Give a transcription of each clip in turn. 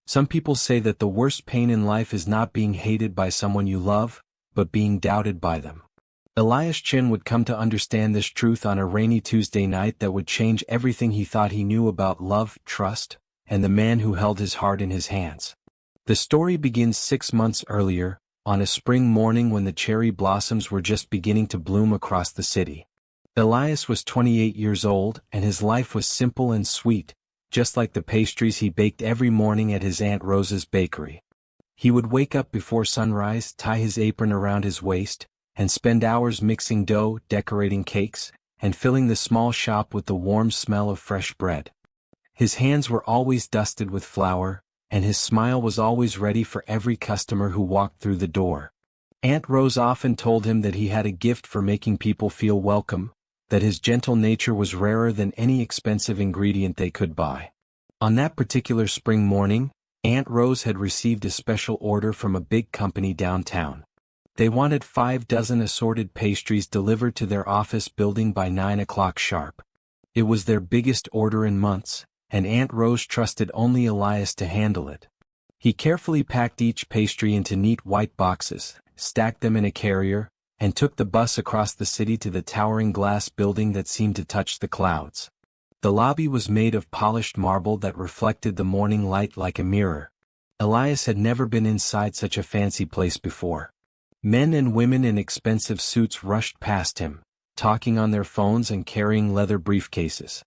Some people say that the worst pain in life is not being hated by someone you love, but being doubted by them. Elias would come to understand this truth on a rainy Tuesday night that would change everything he thought he knew about love, trust, and the man who held his heart in his hands. The story begins 6 months earlier, on a spring morning when the cherry blossoms were just beginning to bloom across the city. Elias was 28 years old, and his life was simple and sweet, just like the pastries he baked every morning at his Aunt Rose's bakery. He would wake up before sunrise, tie his apron around his waist, and spend hours mixing dough, decorating cakes, and filling the small shop with the warm smell of fresh bread. His hands were always dusted with flour, and his smile was always ready for every customer who walked through the door. Aunt Rose often told him that he had a gift for making people feel welcome, that his gentle nature was rarer than any expensive ingredient they could buy. On that particular spring morning, Aunt Rose had received a special order from a big company downtown. They wanted 5 dozen assorted pastries delivered to their office building by 9 o'clock sharp. It was their biggest order in months, and Aunt Rose trusted only Elias to handle it. He carefully packed each pastry into neat white boxes, stacked them in a carrier, and took the bus across the city to the towering glass building that seemed to touch the clouds. The lobby was made of polished marble that reflected the morning light like a mirror. Elias had never been inside such a fancy place before. Men and women in expensive suits rushed past him, talking on their phones and carrying leather briefcases.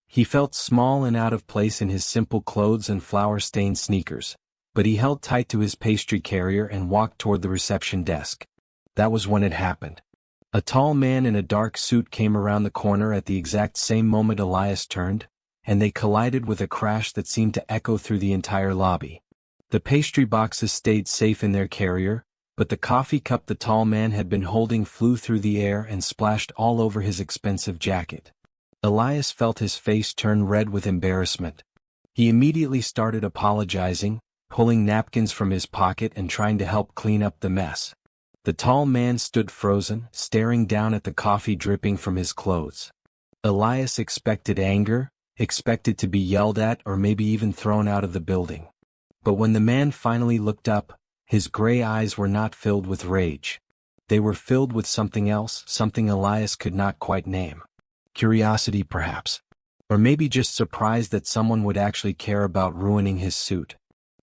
He felt small and out of place in his simple clothes and flour-stained sneakers, but he held tight to his pastry carrier and walked toward the reception desk. That was when it happened. A tall man in a dark suit came around the corner at the exact same moment Elias turned, and they collided with a crash that seemed to echo through the entire lobby. The pastry boxes stayed safe in their carrier, but the coffee cup the tall man had been holding flew through the air and splashed all over his expensive jacket. Elias felt his face turn red with embarrassment. He immediately started apologizing, pulling napkins from his pocket and trying to help clean up the mess. The tall man stood frozen, staring down at the coffee dripping from his clothes. Elias expected anger, expected to be yelled at or maybe even thrown out of the building. But when the man finally looked up, his gray eyes were not filled with rage. They were filled with something else, something Elias could not quite name. Curiosity perhaps. Or maybe just surprise that someone would actually care about ruining his suit.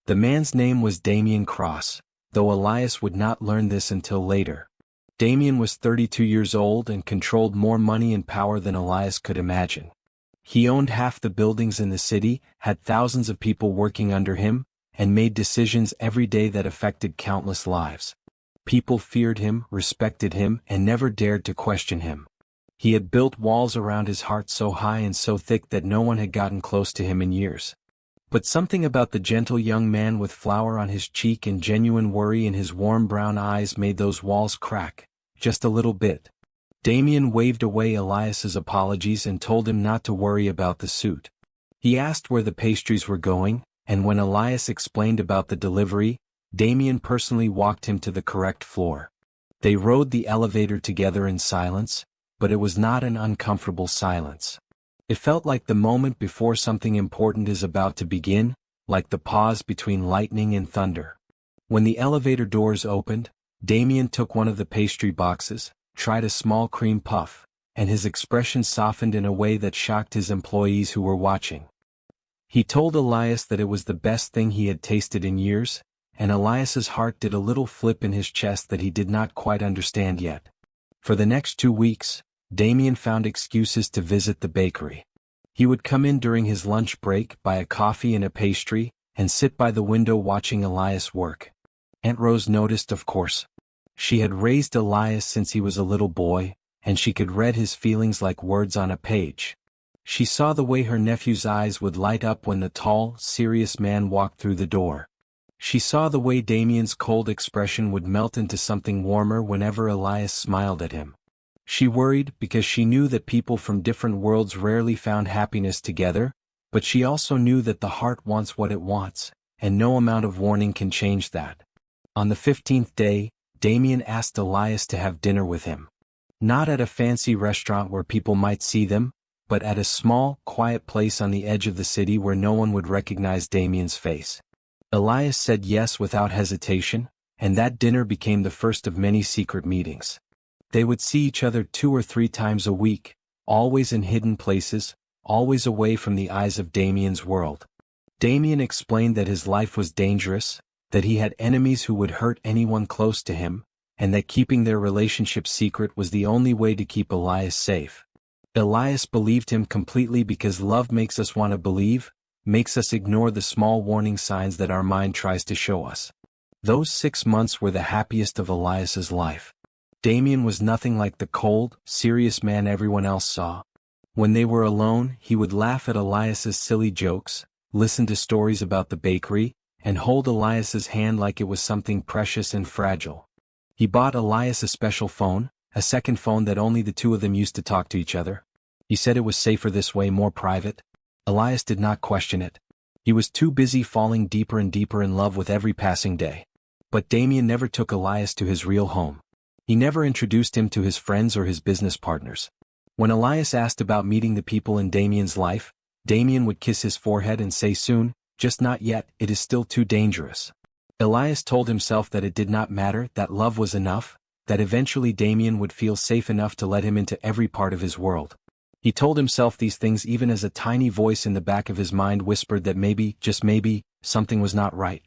The man's name was Damian Cross, though Elias would not learn this until later. Damian was 32 years old and controlled more money and power than Elias could imagine. He owned half the buildings in the city, had thousands of people working under him, and made decisions every day that affected countless lives. People feared him, respected him, and never dared to question him. He had built walls around his heart so high and so thick that no one had gotten close to him in years. But something about the gentle young man with flour on his cheek and genuine worry in his warm brown eyes made those walls crack, just a little bit. Damian waved away Elias's apologies and told him not to worry about the suit. He asked where the pastries were going, and when Elias explained about the delivery, Damian personally walked him to the correct floor. They rode the elevator together in silence, but it was not an uncomfortable silence. It felt like the moment before something important is about to begin, like the pause between lightning and thunder. When the elevator doors opened, Damian took one of the pastry boxes, tried a small cream puff, and his expression softened in a way that shocked his employees who were watching. He told Elias that it was the best thing he had tasted in years, and Elias's heart did a little flip in his chest that he did not quite understand yet. For the next 2 weeks, Damian found excuses to visit the bakery. He would come in during his lunch break, buy a coffee and a pastry, and sit by the window watching Elias work. Aunt Rose noticed, of course. She had raised Elias since he was a little boy, and she could read his feelings like words on a page. She saw the way her nephew's eyes would light up when the tall, serious man walked through the door. She saw the way Damian's cold expression would melt into something warmer whenever Elias smiled at him. She worried because she knew that people from different worlds rarely found happiness together, but she also knew that the heart wants what it wants, and no amount of warning can change that. On the 15th day, Damian asked Elias to have dinner with him. Not at a fancy restaurant where people might see them, but at a small, quiet place on the edge of the city where no one would recognize Damian's face. Elias said yes without hesitation, and that dinner became the first of many secret meetings. They would see each other 2 or 3 times a week, always in hidden places, always away from the eyes of Damian's world. Damian explained that his life was dangerous, that he had enemies who would hurt anyone close to him, and that keeping their relationship secret was the only way to keep Elias safe. Elias believed him completely because love makes us want to believe, makes us ignore the small warning signs that our mind tries to show us. Those 6 months were the happiest of Elias's life. Damian was nothing like the cold, serious man everyone else saw. When they were alone, he would laugh at Elias's silly jokes, listen to stories about the bakery, and hold Elias's hand like it was something precious and fragile. He bought Elias a special phone, a second phone that only the two of them used to talk to each other. He said it was safer this way, more private. Elias did not question it. He was too busy falling deeper and deeper in love with every passing day. But Damian never took Elias to his real home. He never introduced him to his friends or his business partners. When Elias asked about meeting the people in Damian's life, Damian would kiss his forehead and say soon, just not yet, it is still too dangerous. Elias told himself that it did not matter, that love was enough, that eventually Damian would feel safe enough to let him into every part of his world. He told himself these things even as a tiny voice in the back of his mind whispered that maybe, just maybe, something was not right.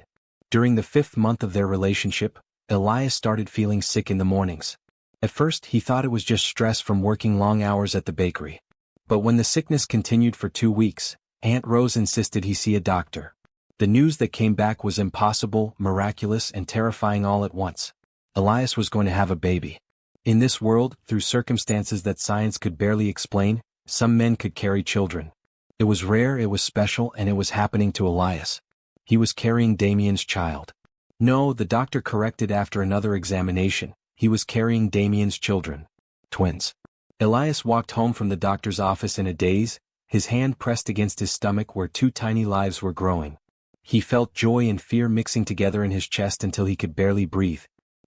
During the 5th month of their relationship, Elias started feeling sick in the mornings. At first he thought it was just stress from working long hours at the bakery. But when the sickness continued for 2 weeks, Aunt Rose insisted he see a doctor. The news that came back was impossible, miraculous, and terrifying all at once. Elias was going to have a baby. In this world, through circumstances that science could barely explain, some men could carry children. It was rare, it was special, and it was happening to Elias. He was carrying Damian's child. No, the doctor corrected after another examination, he was carrying Damian's children. Twins. Elias walked home from the doctor's office in a daze, his hand pressed against his stomach where 2 tiny lives were growing. He felt joy and fear mixing together in his chest until he could barely breathe.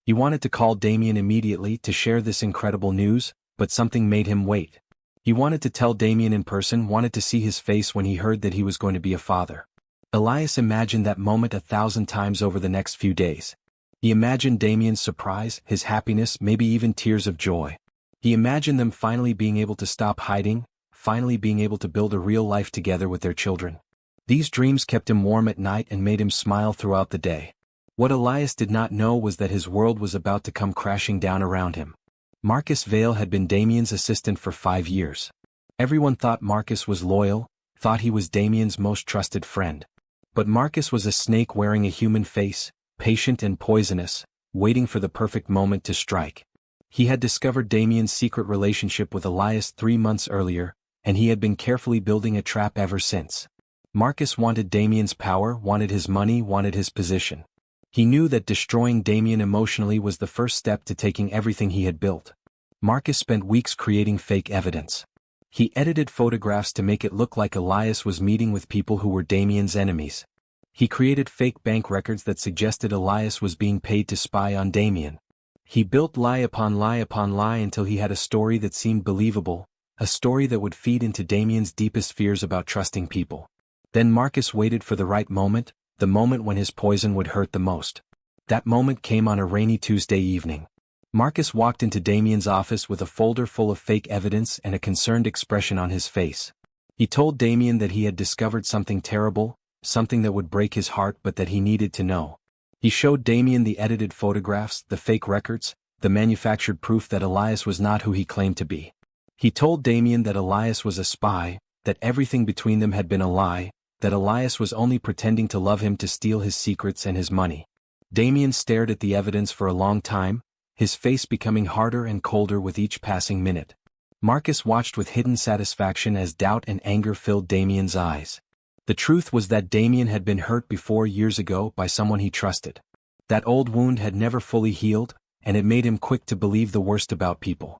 He wanted to call Damian immediately to share this incredible news, but something made him wait. He wanted to tell Damian in person, wanted to see his face when he heard that he was going to be a father. Elias imagined that moment 1,000 times over the next few days. He imagined Damian's surprise, his happiness, maybe even tears of joy. He imagined them finally being able to stop hiding, finally being able to build a real life together with their children. These dreams kept him warm at night and made him smile throughout the day. What Elias did not know was that his world was about to come crashing down around him. Marcus Vale had been Damian's assistant for 5 years. Everyone thought Marcus was loyal, thought he was Damian's most trusted friend. But Marcus was a snake wearing a human face, patient and poisonous, waiting for the perfect moment to strike. He had discovered Damian's secret relationship with Elias 3 months earlier, and he had been carefully building a trap ever since. Marcus wanted Damian's power, wanted his money, wanted his position. He knew that destroying Damian emotionally was the first step to taking everything he had built. Marcus spent weeks creating fake evidence. He edited photographs to make it look like Elias was meeting with people who were Damian's enemies. He created fake bank records that suggested Elias was being paid to spy on Damian. He built lie upon lie upon lie until he had a story that seemed believable, a story that would feed into Damian's deepest fears about trusting people. Then Marcus waited for the right moment, the moment when his poison would hurt the most. That moment came on a rainy Tuesday evening. Marcus walked into Damian's office with a folder full of fake evidence and a concerned expression on his face. He told Damian that he had discovered something terrible, something that would break his heart but that he needed to know. He showed Damian the edited photographs, the fake records, the manufactured proof that Elias was not who he claimed to be. He told Damian that Elias was a spy, that everything between them had been a lie, that Elias was only pretending to love him to steal his secrets and his money. Damian stared at the evidence for a long time, his face becoming harder and colder with each passing minute. Marcus watched with hidden satisfaction as doubt and anger filled Damian's eyes. The truth was that Damian had been hurt before years ago by someone he trusted. That old wound had never fully healed, and it made him quick to believe the worst about people.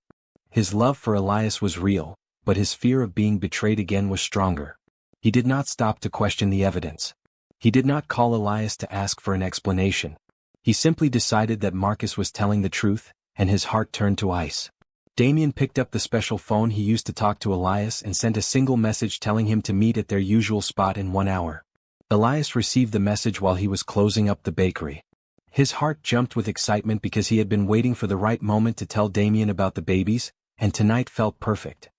His love for Elias was real, but his fear of being betrayed again was stronger. He did not stop to question the evidence. He did not call Elias to ask for an explanation. He simply decided that Marcus was telling the truth, and his heart turned to ice. Damian picked up the special phone he used to talk to Elias and sent a single message telling him to meet at their usual spot in 1 hour. Elias received the message while he was closing up the bakery. His heart jumped with excitement because he had been waiting for the right moment to tell Damian about the babies, and tonight felt perfect.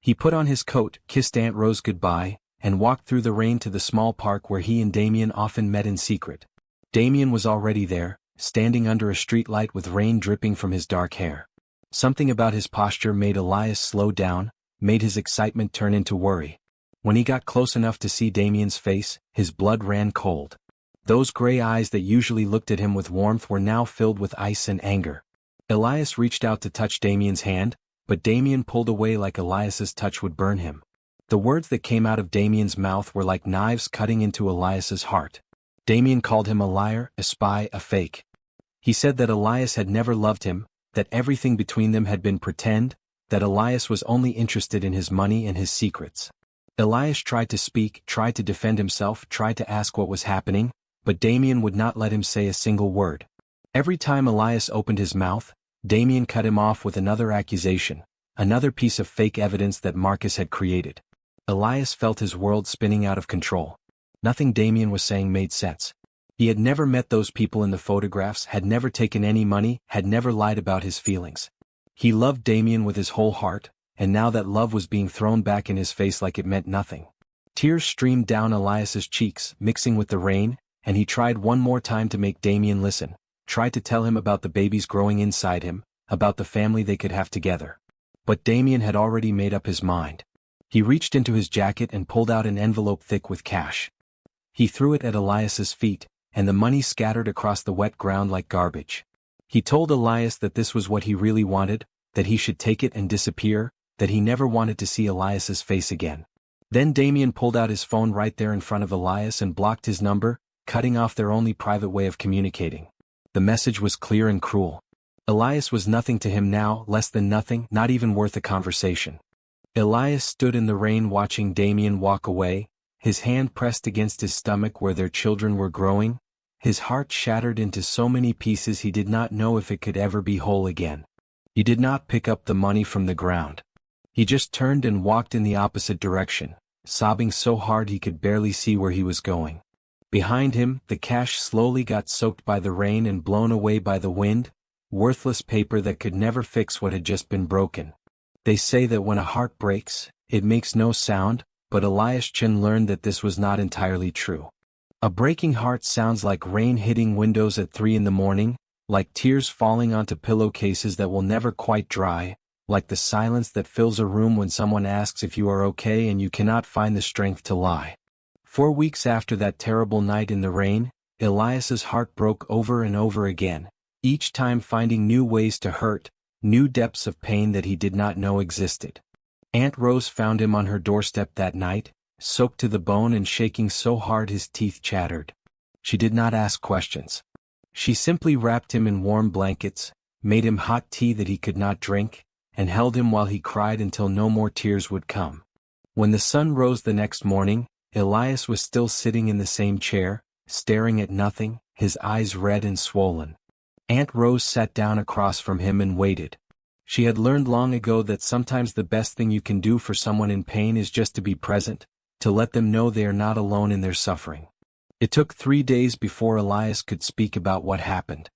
He put on his coat, kissed Aunt Rose goodbye, and walked through the rain to the small park where he and Damian often met in secret. Damian was already there, standing under a streetlight with rain dripping from his dark hair. Something about his posture made Elias slow down, made his excitement turn into worry. When he got close enough to see Damian's face, his blood ran cold. Those gray eyes that usually looked at him with warmth were now filled with ice and anger. Elias reached out to touch Damian's hand, but Damian pulled away like Elias's touch would burn him. The words that came out of Damian's mouth were like knives cutting into Elias's heart. Damian called him a liar, a spy, a fake. He said that Elias had never loved him, that everything between them had been pretend, that Elias was only interested in his money and his secrets. Elias tried to speak, tried to defend himself, tried to ask what was happening, but Damian would not let him say a single word. Every time Elias opened his mouth, Damian cut him off with another accusation, another piece of fake evidence that Marcus had created. Elias felt his world spinning out of control. Nothing Damian was saying made sense. He had never met those people in the photographs, had never taken any money, had never lied about his feelings. He loved Damian with his whole heart, and now that love was being thrown back in his face like it meant nothing. Tears streamed down Elias's cheeks, mixing with the rain, and he tried one more time to make Damian listen, tried to tell him about the babies growing inside him, about the family they could have together. But Damian had already made up his mind. He reached into his jacket and pulled out an envelope thick with cash. He threw it at Elias's feet, and the money scattered across the wet ground like garbage. He told Elias that this was what he really wanted, that he should take it and disappear, that he never wanted to see Elias's face again. Then Damian pulled out his phone right there in front of Elias and blocked his number, cutting off their only private way of communicating. The message was clear and cruel. Elias was nothing to him now, less than nothing, not even worth a conversation. Elias stood in the rain watching Damian walk away, his hand pressed against his stomach where their children were growing, his heart shattered into so many pieces he did not know if it could ever be whole again. He did not pick up the money from the ground. He just turned and walked in the opposite direction, sobbing so hard he could barely see where he was going. Behind him, the cash slowly got soaked by the rain and blown away by the wind, worthless paper that could never fix what had just been broken. They say that when a heart breaks, it makes no sound, but Elias Chin learned that this was not entirely true. A breaking heart sounds like rain hitting windows at 3 in the morning, like tears falling onto pillowcases that will never quite dry, like the silence that fills a room when someone asks if you are okay and you cannot find the strength to lie. 4 weeks after that terrible night in the rain, Elias's heart broke over and over again, each time finding new ways to hurt, new depths of pain that he did not know existed. Aunt Rose found him on her doorstep that night, soaked to the bone and shaking so hard his teeth chattered. She did not ask questions. She simply wrapped him in warm blankets, made him hot tea that he could not drink, and held him while he cried until no more tears would come. When the sun rose the next morning, Elias was still sitting in the same chair, staring at nothing, his eyes red and swollen. Aunt Rose sat down across from him and waited. She had learned long ago that sometimes the best thing you can do for someone in pain is just to be present, to let them know they are not alone in their suffering. It took 3 days before Elias could speak about what happened.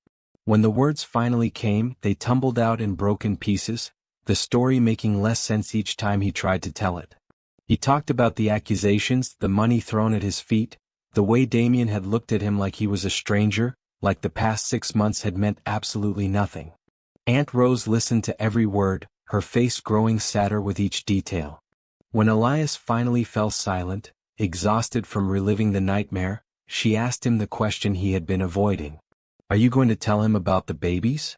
When the words finally came, they tumbled out in broken pieces, the story making less sense each time he tried to tell it. He talked about the accusations, the money thrown at his feet, the way Damian had looked at him like he was a stranger, like the past 6 months had meant absolutely nothing. Aunt Rose listened to every word, her face growing sadder with each detail. When Elias finally fell silent, exhausted from reliving the nightmare, she asked him the question he had been avoiding. "Are you going to tell him about the babies?"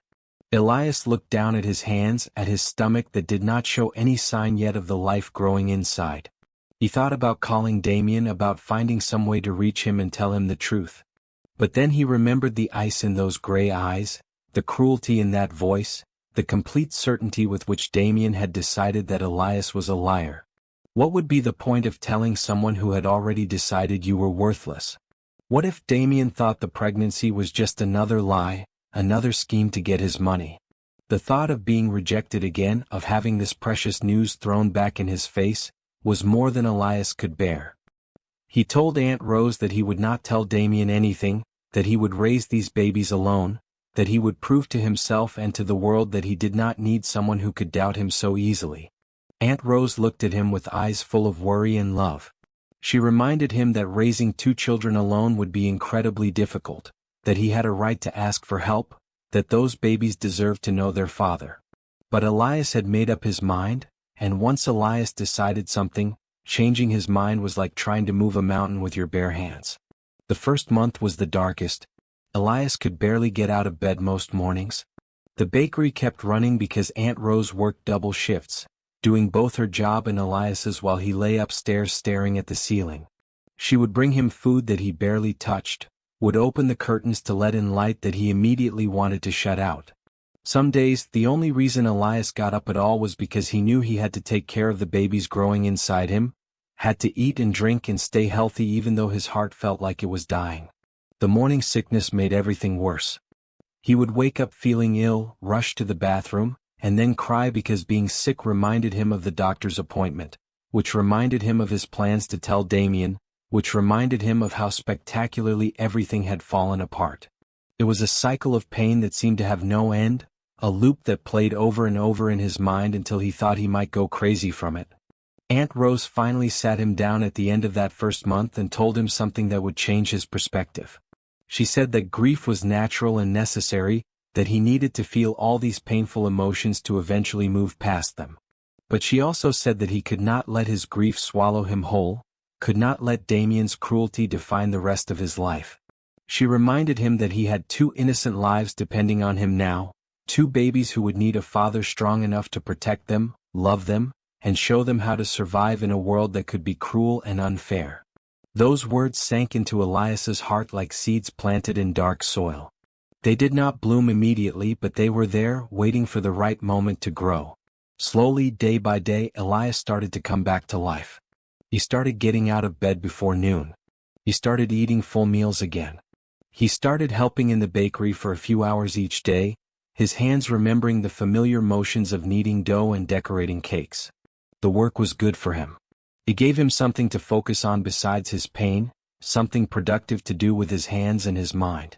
Elias looked down at his hands, at his stomach that did not show any sign yet of the life growing inside. He thought about calling Damian, about finding some way to reach him and tell him the truth. But then he remembered the ice in those gray eyes, the cruelty in that voice, the complete certainty with which Damian had decided that Elias was a liar. What would be the point of telling someone who had already decided you were worthless? What if Damian thought the pregnancy was just another lie, another scheme to get his money? The thought of being rejected again, of having this precious news thrown back in his face, was more than Elias could bear. He told Aunt Rose that he would not tell Damian anything, that he would raise these babies alone, that he would prove to himself and to the world that he did not need someone who could doubt him so easily. Aunt Rose looked at him with eyes full of worry and love. She reminded him that raising 2 children alone would be incredibly difficult, that he had a right to ask for help, that those babies deserved to know their father. But Elias had made up his mind, and once Elias decided something, changing his mind was like trying to move a mountain with your bare hands. The first month was the darkest. Elias could barely get out of bed most mornings. The bakery kept running because Aunt Rose worked double shifts, doing both her job and Elias's while he lay upstairs staring at the ceiling. She would bring him food that he barely touched, would open the curtains to let in light that he immediately wanted to shut out. Some days, the only reason Elias got up at all was because he knew he had to take care of the babies growing inside him, had to eat and drink and stay healthy even though his heart felt like it was dying. The morning sickness made everything worse. He would wake up feeling ill, rush to the bathroom, and then cry because being sick reminded him of the doctor's appointment, which reminded him of his plans to tell Damian, which reminded him of how spectacularly everything had fallen apart. It was a cycle of pain that seemed to have no end, a loop that played over and over in his mind until he thought he might go crazy from it. Aunt Rose finally sat him down at the end of that first month and told him something that would change his perspective. She said that grief was natural and necessary, that he needed to feel all these painful emotions to eventually move past them. But she also said that he could not let his grief swallow him whole, could not let Damian's cruelty define the rest of his life. She reminded him that he had 2 innocent lives depending on him now, 2 babies who would need a father strong enough to protect them, love them, and show them how to survive in a world that could be cruel and unfair. Those words sank into Elias's heart like seeds planted in dark soil. They did not bloom immediately, but they were there, waiting for the right moment to grow. Slowly, day by day, Elias started to come back to life. He started getting out of bed before noon. He started eating full meals again. He started helping in the bakery for a few hours each day, his hands remembering the familiar motions of kneading dough and decorating cakes. The work was good for him. It gave him something to focus on besides his pain, something productive to do with his hands and his mind.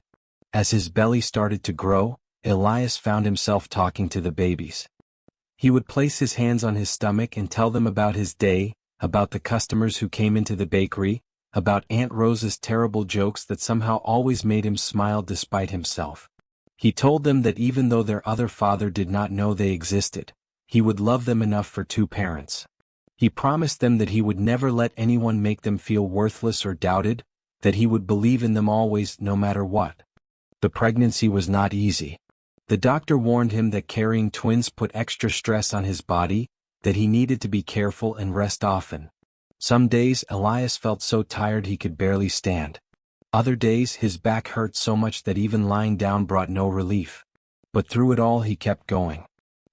As his belly started to grow, Elias found himself talking to the babies. He would place his hands on his stomach and tell them about his day, about the customers who came into the bakery, about Aunt Rose's terrible jokes that somehow always made him smile despite himself. He told them that even though their other father did not know they existed, he would love them enough for 2 parents. He promised them that he would never let anyone make them feel worthless or doubted, that he would believe in them always, no matter what. The pregnancy was not easy. The doctor warned him that carrying twins put extra stress on his body, that he needed to be careful and rest often. Some days Elias felt so tired he could barely stand. Other days his back hurt so much that even lying down brought no relief. But through it all he kept going.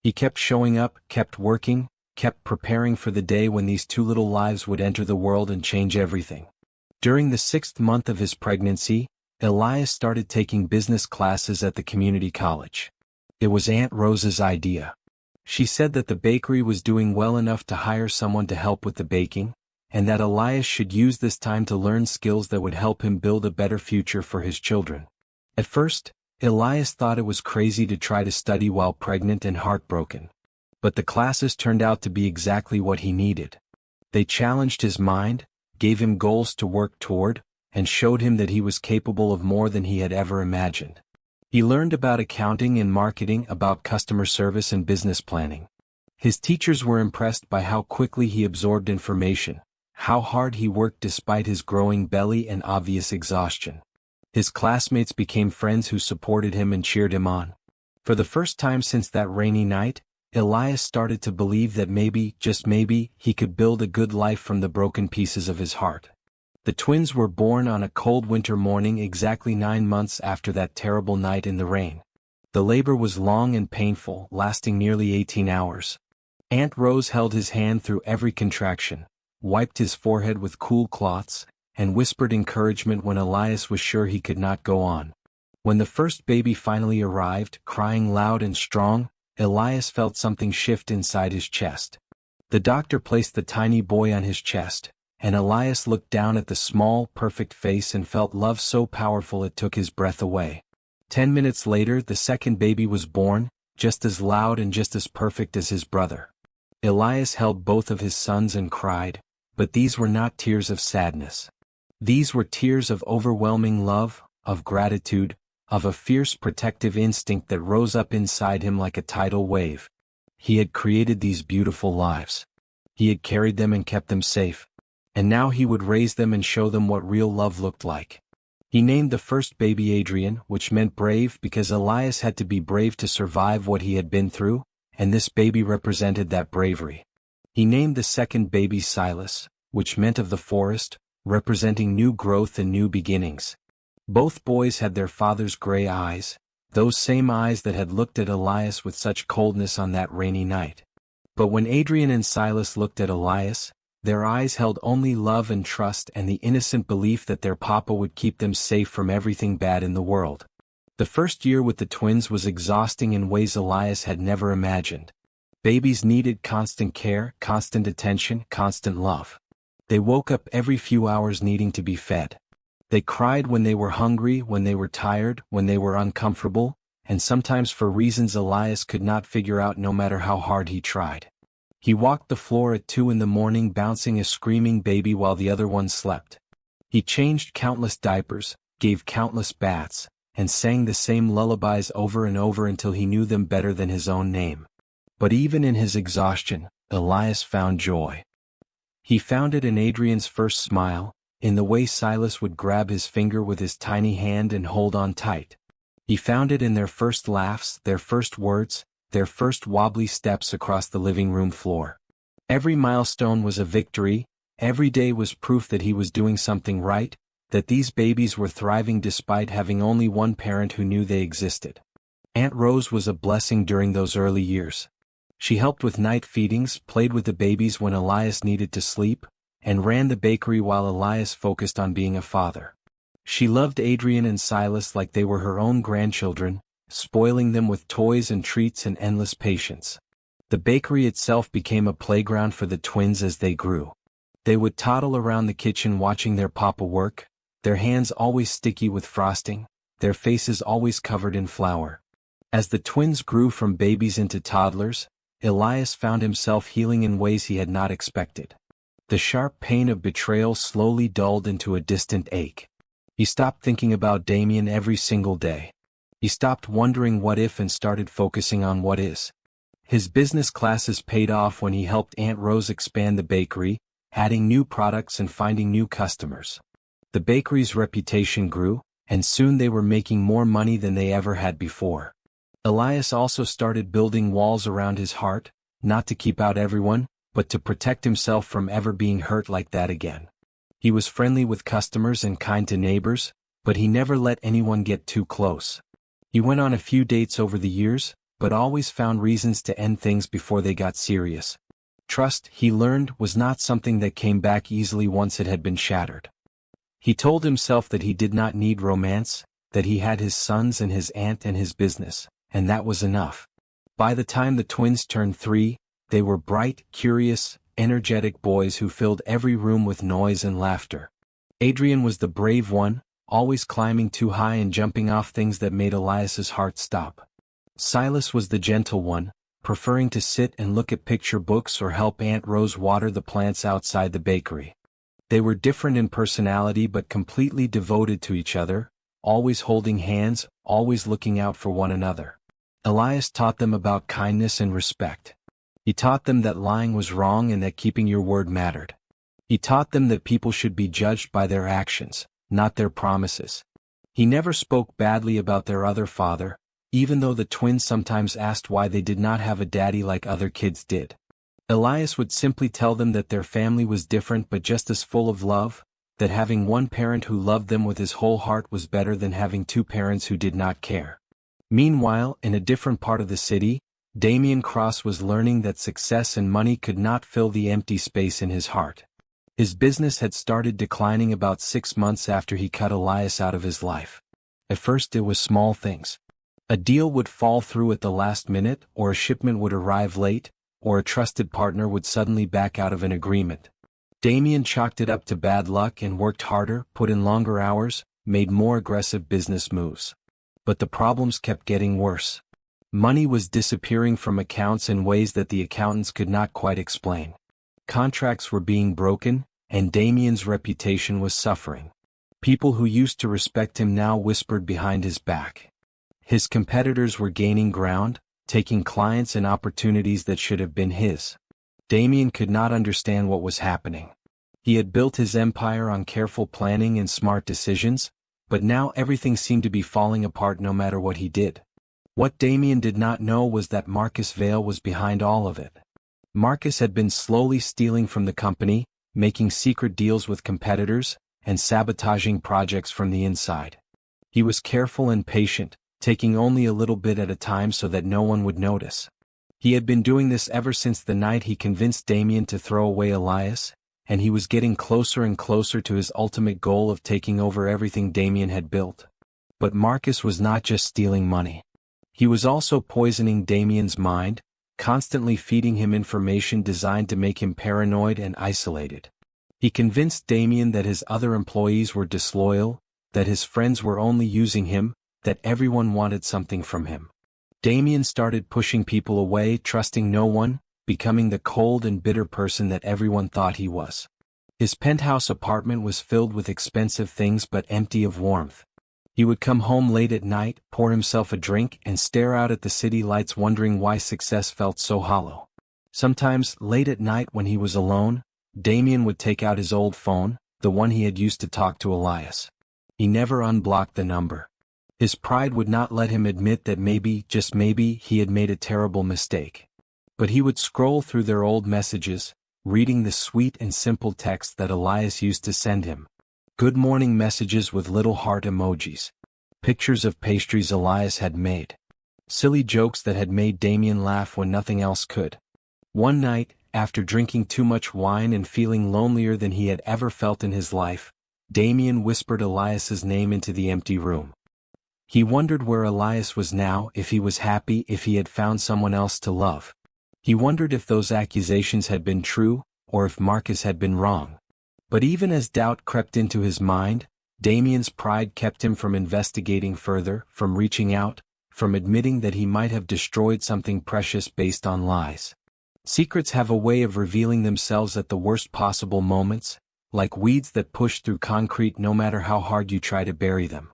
He kept showing up, kept working, kept preparing for the day when these 2 little lives would enter the world and change everything. During the 6th month of his pregnancy, Elias started taking business classes at the community college. It was Aunt Rose's idea. She said that the bakery was doing well enough to hire someone to help with the baking, and that Elias should use this time to learn skills that would help him build a better future for his children. At first, Elias thought it was crazy to try to study while pregnant and heartbroken. But the classes turned out to be exactly what he needed. They challenged his mind, gave him goals to work toward, and showed him that he was capable of more than he had ever imagined. He learned about accounting and marketing, about customer service and business planning. His teachers were impressed by how quickly he absorbed information, how hard he worked despite his growing belly and obvious exhaustion. His classmates became friends who supported him and cheered him on. For the first time since that rainy night, Elias started to believe that maybe, just maybe, he could build a good life from the broken pieces of his heart. The twins were born on a cold winter morning exactly 9 months after that terrible night in the rain. The labor was long and painful, lasting nearly 18 hours. Aunt Rose held his hand through every contraction, wiped his forehead with cool cloths, and whispered encouragement when Elias was sure he could not go on. When the first baby finally arrived, crying loud and strong, Elias felt something shift inside his chest. The doctor placed the tiny boy on his chest, and Elias looked down at the small, perfect face and felt love so powerful it took his breath away. 10 minutes later, the second baby was born, just as loud and just as perfect as his brother. Elias held both of his sons and cried, but these were not tears of sadness. These were tears of overwhelming love, of gratitude, of a fierce protective instinct that rose up inside him like a tidal wave. He had created these beautiful lives. He had carried them and kept them safe. And now he would raise them and show them what real love looked like. He named the first baby Adrian, which meant brave because Elias had to be brave to survive what he had been through, and this baby represented that bravery. He named the second baby Silas, which meant of the forest, representing new growth and new beginnings. Both boys had their father's gray eyes, those same eyes that had looked at Elias with such coldness on that rainy night. But when Adrian and Silas looked at Elias, their eyes held only love and trust and the innocent belief that their papa would keep them safe from everything bad in the world. The first year with the twins was exhausting in ways Elias had never imagined. Babies needed constant care, constant attention, constant love. They woke up every few hours needing to be fed. They cried when they were hungry, when they were tired, when they were uncomfortable, and sometimes for reasons Elias could not figure out no matter how hard he tried. He walked the floor at 2 in the morning bouncing a screaming baby while the other one slept. He changed countless diapers, gave countless baths, and sang the same lullabies over and over until he knew them better than his own name. But even in his exhaustion, Elias found joy. He found it in Adrian's first smile, in the way Silas would grab his finger with his tiny hand and hold on tight. He found it in their first laughs, their first words, their first wobbly steps across the living room floor. Every milestone was a victory, every day was proof that he was doing something right, that these babies were thriving despite having only one parent who knew they existed. Aunt Rose was a blessing during those early years. She helped with night feedings, played with the babies when Elias needed to sleep, and ran the bakery while Elias focused on being a father. She loved Adrian and Silas like they were her own grandchildren, spoiling them with toys and treats and endless patience. The bakery itself became a playground for the twins as they grew. They would toddle around the kitchen watching their papa work, their hands always sticky with frosting, their faces always covered in flour. As the twins grew from babies into toddlers, Elias found himself healing in ways he had not expected. The sharp pain of betrayal slowly dulled into a distant ache. He stopped thinking about Damian every single day. He stopped wondering what if and started focusing on what is. His business classes paid off when he helped Aunt Rose expand the bakery, adding new products and finding new customers. The bakery's reputation grew, and soon they were making more money than they ever had before. Elias also started building walls around his heart, not to keep out everyone, but to protect himself from ever being hurt like that again. He was friendly with customers and kind to neighbors, but he never let anyone get too close. He went on a few dates over the years, but always found reasons to end things before they got serious. Trust, he learned, was not something that came back easily once it had been shattered. He told himself that he did not need romance, that he had his sons and his aunt and his business, and that was enough. By the time the twins turned 3, they were bright, curious, energetic boys who filled every room with noise and laughter. Adrian was the brave one, always climbing too high and jumping off things that made Elias's heart stop. Silas was the gentle one, preferring to sit and look at picture books or help Aunt Rose water the plants outside the bakery. They were different in personality but completely devoted to each other, always holding hands, always looking out for one another. Elias taught them about kindness and respect. He taught them that lying was wrong and that keeping your word mattered. He taught them that people should be judged by their actions, not their promises. He never spoke badly about their other father, even though the twins sometimes asked why they did not have a daddy like other kids did. Elias would simply tell them that their family was different but just as full of love, that having one parent who loved them with his whole heart was better than having 2 parents who did not care. Meanwhile, in a different part of the city, Damian Cross was learning that success and money could not fill the empty space in his heart. His business had started declining about 6 months after he cut Elias out of his life. At first it was small things. A deal would fall through at the last minute, or a shipment would arrive late, or a trusted partner would suddenly back out of an agreement. Damian chalked it up to bad luck and worked harder, put in longer hours, made more aggressive business moves. But the problems kept getting worse. Money was disappearing from accounts in ways that the accountants could not quite explain. Contracts were being broken, and Damian's reputation was suffering. People who used to respect him now whispered behind his back. His competitors were gaining ground, taking clients and opportunities that should have been his. Damian could not understand what was happening. He had built his empire on careful planning and smart decisions, but now everything seemed to be falling apart no matter what he did. What Damian did not know was that Marcus Vale was behind all of it. Marcus had been slowly stealing from the company, making secret deals with competitors, and sabotaging projects from the inside. He was careful and patient, taking only a little bit at a time so that no one would notice. He had been doing this ever since the night he convinced Damian to throw away Elias, and he was getting closer and closer to his ultimate goal of taking over everything Damian had built. But Marcus was not just stealing money. He was also poisoning Damian's mind, constantly feeding him information designed to make him paranoid and isolated. He convinced Damian that his other employees were disloyal, that his friends were only using him, that everyone wanted something from him. Damian started pushing people away, trusting no one, becoming the cold and bitter person that everyone thought he was. His penthouse apartment was filled with expensive things but empty of warmth. He would come home late at night, pour himself a drink, and stare out at the city lights wondering why success felt so hollow. Sometimes, late at night when he was alone, Damian would take out his old phone, the one he had used to talk to Elias. He never unblocked the number. His pride would not let him admit that maybe, just maybe, he had made a terrible mistake. But he would scroll through their old messages, reading the sweet and simple text that Elias used to send him. Good morning messages with little heart emojis. Pictures of pastries Elias had made. Silly jokes that had made Damian laugh when nothing else could. One night, after drinking too much wine and feeling lonelier than he had ever felt in his life, Damian whispered Elias's name into the empty room. He wondered where Elias was now, if he was happy, if he had found someone else to love. He wondered if those accusations had been true, or if Marcus had been wrong. But even as doubt crept into his mind, Damian's pride kept him from investigating further, from reaching out, from admitting that he might have destroyed something precious based on lies. Secrets have a way of revealing themselves at the worst possible moments, like weeds that push through concrete no matter how hard you try to bury them.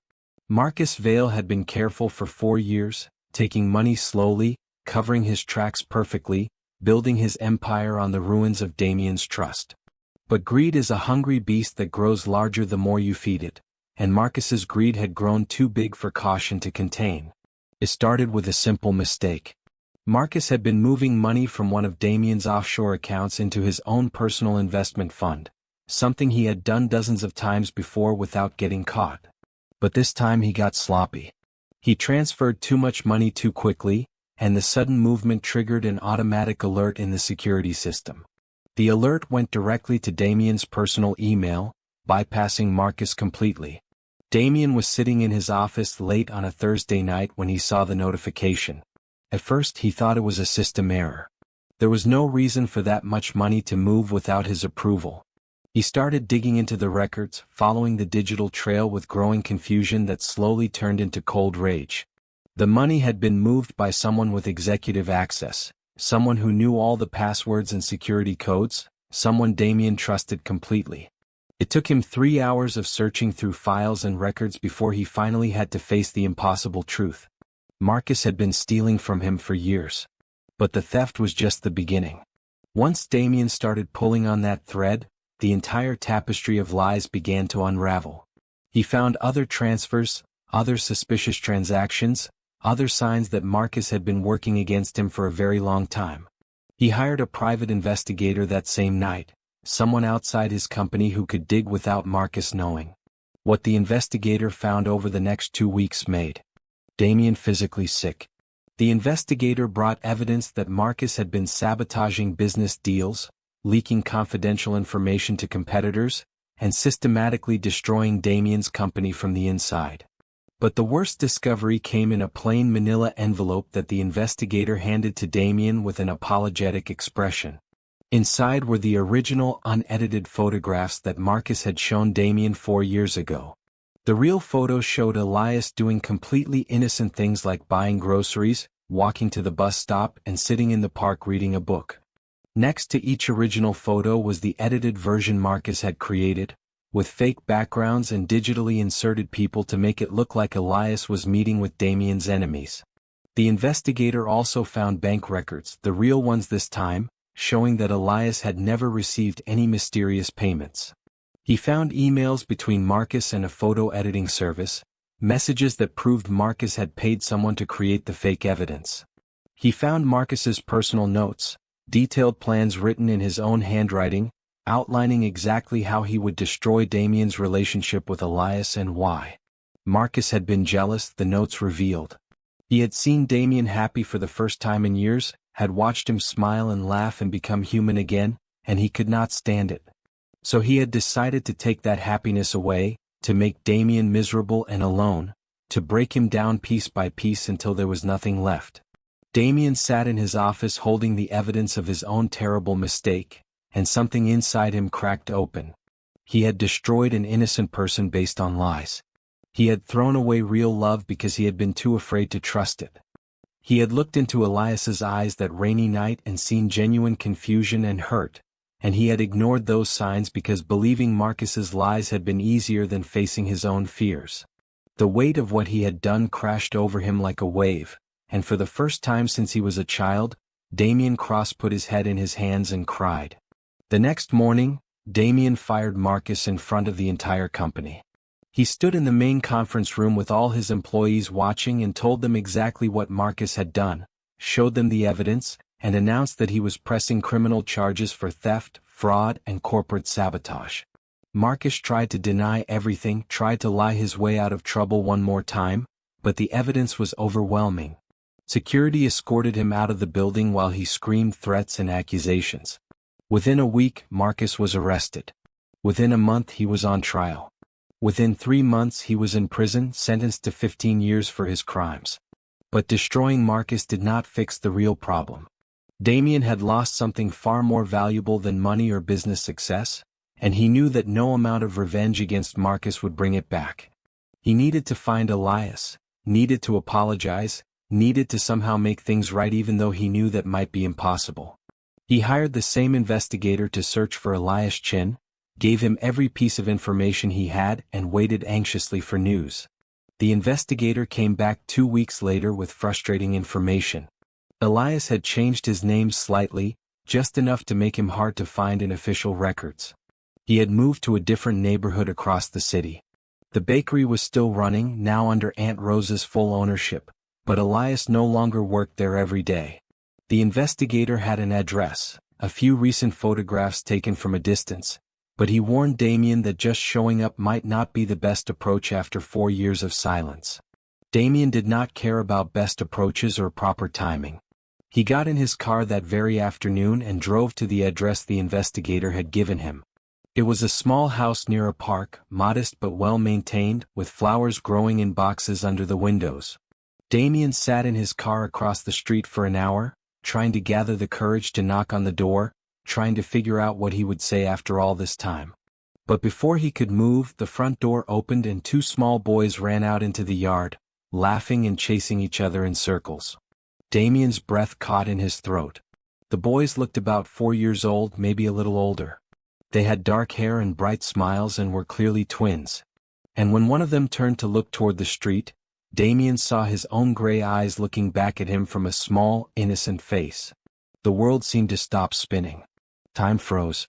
Marcus Vale had been careful for 4 years, taking money slowly, covering his tracks perfectly, building his empire on the ruins of Damian's trust. But greed is a hungry beast that grows larger the more you feed it, and Marcus's greed had grown too big for caution to contain. It started with a simple mistake. Marcus had been moving money from one of Damian's offshore accounts into his own personal investment fund, something he had done dozens of times before without getting caught. But this time he got sloppy. He transferred too much money too quickly, and the sudden movement triggered an automatic alert in the security system. The alert went directly to Damian's personal email, bypassing Marcus completely. Damian was sitting in his office late on a Thursday night when he saw the notification. At first he thought it was a system error. There was no reason for that much money to move without his approval. He started digging into the records, following the digital trail with growing confusion that slowly turned into cold rage. The money had been moved by someone with executive access, someone who knew all the passwords and security codes, someone Damian trusted completely. It took him 3 hours of searching through files and records before he finally had to face the impossible truth. Marcus had been stealing from him for years. But the theft was just the beginning. Once Damian started pulling on that thread, the entire tapestry of lies began to unravel. He found other transfers, other suspicious transactions, other signs that Marcus had been working against him for a very long time. He hired a private investigator that same night, someone outside his company who could dig without Marcus knowing. What the investigator found over the next 2 weeks made Damian physically sick. The investigator brought evidence that Marcus had been sabotaging business deals, leaking confidential information to competitors, and systematically destroying Damian's company from the inside. But the worst discovery came in a plain manila envelope that the investigator handed to Damian with an apologetic expression. Inside were the original unedited photographs that Marcus had shown Damian 4 years ago. The real photos showed Elias doing completely innocent things like buying groceries, walking to the bus stop, and sitting in the park reading a book. Next to each original photo was the edited version Marcus had created, with fake backgrounds and digitally inserted people to make it look like Elias was meeting with Damian's enemies. The investigator also found bank records, the real ones this time, showing that Elias had never received any mysterious payments. He found emails between Marcus and a photo editing service, messages that proved Marcus had paid someone to create the fake evidence. He found Marcus's personal notes, detailed plans written in his own handwriting, outlining exactly how he would destroy Damian's relationship with Elias and why. Marcus had been jealous, the notes revealed. He had seen Damian happy for the first time in years, had watched him smile and laugh and become human again, and he could not stand it. So he had decided to take that happiness away, to make Damian miserable and alone, to break him down piece by piece until there was nothing left. Damian sat in his office holding the evidence of his own terrible mistake, and something inside him cracked open. He had destroyed an innocent person based on lies. He had thrown away real love because he had been too afraid to trust it. He had looked into Elias's eyes that rainy night and seen genuine confusion and hurt, and he had ignored those signs because believing Marcus's lies had been easier than facing his own fears. The weight of what he had done crashed over him like a wave, and for the first time since he was a child, Damian Cross put his head in his hands and cried. The next morning, Damian fired Marcus in front of the entire company. He stood in the main conference room with all his employees watching and told them exactly what Marcus had done, showed them the evidence, and announced that he was pressing criminal charges for theft, fraud, and corporate sabotage. Marcus tried to deny everything, tried to lie his way out of trouble one more time, but the evidence was overwhelming. Security escorted him out of the building while he screamed threats and accusations. Within a week, Marcus was arrested. Within a month he was on trial. Within 3 months he was in prison, sentenced to 15 years for his crimes. But destroying Marcus did not fix the real problem. Damian had lost something far more valuable than money or business success, and he knew that no amount of revenge against Marcus would bring it back. He needed to find Elias, needed to apologize, needed to somehow make things right even though he knew that might be impossible. He hired the same investigator to search for Elias Chin, gave him every piece of information he had and waited anxiously for news. The investigator came back 2 weeks later with frustrating information. Elias had changed his name slightly, just enough to make him hard to find in official records. He had moved to a different neighborhood across the city. The bakery was still running, now under Aunt Rose's full ownership, but Elias no longer worked there every day. The investigator had an address, a few recent photographs taken from a distance, but he warned Damian that just showing up might not be the best approach after 4 years of silence. Damian did not care about best approaches or proper timing. He got in his car that very afternoon and drove to the address the investigator had given him. It was a small house near a park, modest but well-maintained, with flowers growing in boxes under the windows. Damian sat in his car across the street for an hour, trying to gather the courage to knock on the door, trying to figure out what he would say after all this time. But before he could move, the front door opened and 2 small boys ran out into the yard, laughing and chasing each other in circles. Damian's breath caught in his throat. The boys looked about 4 years old, maybe a little older. They had dark hair and bright smiles and were clearly twins. And when one of them turned to look toward the street, Damian saw his own gray eyes looking back at him from a small, innocent face. The world seemed to stop spinning. Time froze.